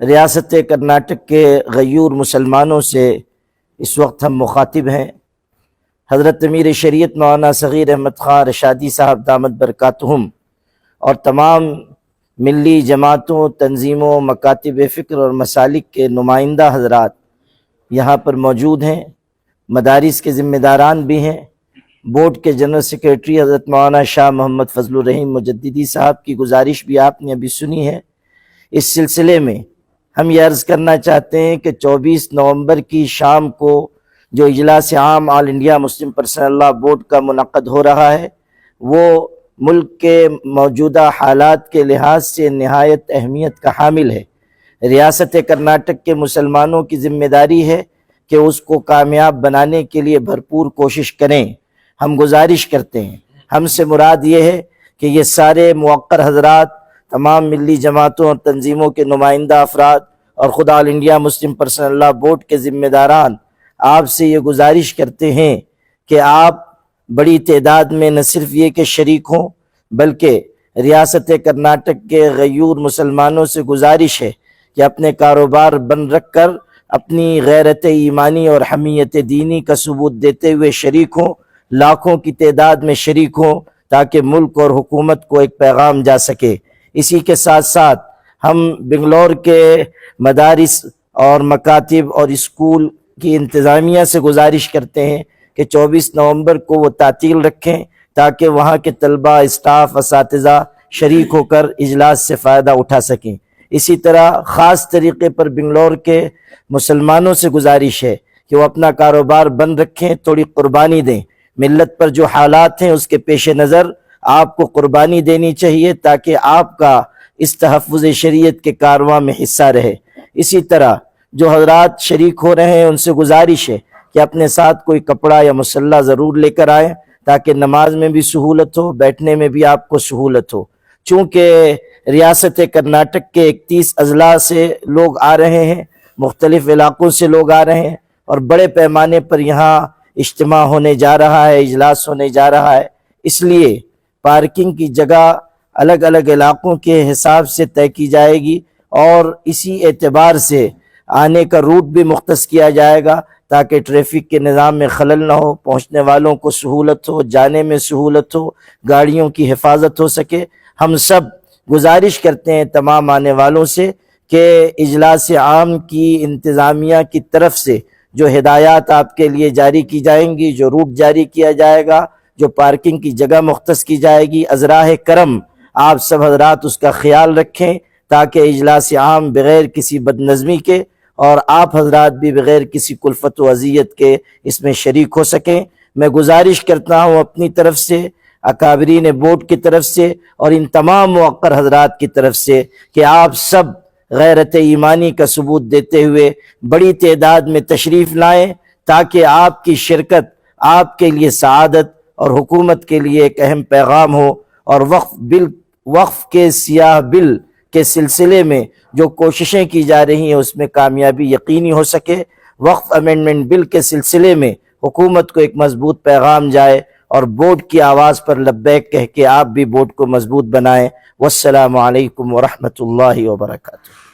ریاست کرناٹک کے غیور مسلمانوں سے اس وقت ہم مخاطب ہیں۔ حضرت امیر شریعت مولانا صغیر احمد خان رشادی صاحب دامت برکاتہم اور تمام ملی جماعتوں، تنظیموں، مکاتب فکر اور مسالک کے نمائندہ حضرات یہاں پر موجود ہیں، مدارس کے ذمہ داران بھی ہیں۔ بورڈ کے جنرل سیکریٹری حضرت مولانا شاہ محمد فضل الرحیم مجددی صاحب کی گزارش بھی آپ نے ابھی سنی ہے۔ اس سلسلے میں ہم یہ عرض کرنا چاہتے ہیں کہ 24 نومبر کی شام کو جو اجلاس عام All India Muslim Personal Law Board کا منعقد ہو رہا ہے، وہ ملک کے موجودہ حالات کے لحاظ سے نہایت اہمیت کا حامل ہے۔ ریاست کرناٹک کے مسلمانوں کی ذمہ داری ہے کہ اس کو کامیاب بنانے کے لیے بھرپور کوشش کریں۔ ہم گزارش کرتے ہیں، ہم سے مراد یہ ہے کہ یہ سارے موقر حضرات، تمام ملی جماعتوں اور تنظیموں کے نمائندہ افراد اور خود All India Muslim Personal Law Board کے ذمہ داران آپ سے یہ گزارش کرتے ہیں کہ آپ بڑی تعداد میں نہ صرف یہ کہ شریک ہوں، بلکہ ریاست کرناٹک کے غیور مسلمانوں سے گزارش ہے کہ اپنے کاروبار بند رکھ کر اپنی غیرت ایمانی اور حمیت دینی کا ثبوت دیتے ہوئے شریک ہوں، لاکھوں کی تعداد میں شریک ہوں، تاکہ ملک اور حکومت کو ایک پیغام جا سکے۔ اسی کے ساتھ ساتھ ہم بنگلور کے مدارس اور مکاتب اور اسکول کی انتظامیہ سے گزارش کرتے ہیں کہ 24 نومبر کو وہ تعطیل رکھیں تاکہ وہاں کے طلبہ، اسٹاف، اساتذہ شریک ہو کر اجلاس سے فائدہ اٹھا سکیں۔ اسی طرح خاص طریقے پر بنگلور کے مسلمانوں سے گزارش ہے کہ وہ اپنا کاروبار بند رکھیں، تھوڑی قربانی دیں۔ ملت پر جو حالات ہیں اس کے پیش نظر آپ کو قربانی دینی چاہیے تاکہ آپ کا اس تحفظ شریعت کے کارواں میں حصہ رہے۔ اسی طرح جو حضرات شریک ہو رہے ہیں ان سے گزارش ہے کہ اپنے ساتھ کوئی کپڑا یا مسلح ضرور لے کر آئیں تاکہ نماز میں بھی سہولت ہو، بیٹھنے میں بھی آپ کو سہولت ہو۔ چونکہ ریاست کرناٹک کے 31 اضلاع سے لوگ آ رہے ہیں، مختلف علاقوں سے لوگ آ رہے ہیں اور بڑے پیمانے پر یہاں اجتماع ہونے جا رہا ہے، اجلاس ہونے جا رہا ہے، اس لیے پارکنگ کی جگہ الگ الگ علاقوں کے حساب سے طے کی جائے گی اور اسی اعتبار سے آنے کا روٹ بھی مختص کیا جائے گا تاکہ ٹریفک کے نظام میں خلل نہ ہو، پہنچنے والوں کو سہولت ہو، جانے میں سہولت ہو، گاڑیوں کی حفاظت ہو سکے۔ ہم سب گزارش کرتے ہیں تمام آنے والوں سے کہ اجلاس عام کی انتظامیہ کی طرف سے جو ہدایات آپ کے لیے جاری کی جائیں گی، جو روٹ جاری کیا جائے گا، جو پارکنگ کی جگہ مختص کی جائے گی، ازراہ کرم آپ سب حضرات اس کا خیال رکھیں تاکہ اجلاس عام بغیر کسی بدنظمی کے اور آپ حضرات بھی بغیر کسی کلفت و اذیت کے اس میں شریک ہو سکیں۔ میں گزارش کرتا ہوں اپنی طرف سے، اکابرین بورڈ کی طرف سے اور ان تمام موقر حضرات کی طرف سے کہ آپ سب غیرت ایمانی کا ثبوت دیتے ہوئے بڑی تعداد میں تشریف لائیں تاکہ آپ کی شرکت آپ کے لیے سعادت اور حکومت کے لیے ایک اہم پیغام ہو، اور وقف کے سیاہ بل کے سلسلے میں جو کوششیں کی جا رہی ہیں اس میں کامیابی یقینی ہو سکے۔ وقف امینڈمنٹ بل کے سلسلے میں حکومت کو ایک مضبوط پیغام جائے اور بورڈ کی آواز پر لبیک کہہ کے آپ بھی بورڈ کو مضبوط بنائیں۔ والسلام علیکم ورحمۃ اللہ وبرکاتہ۔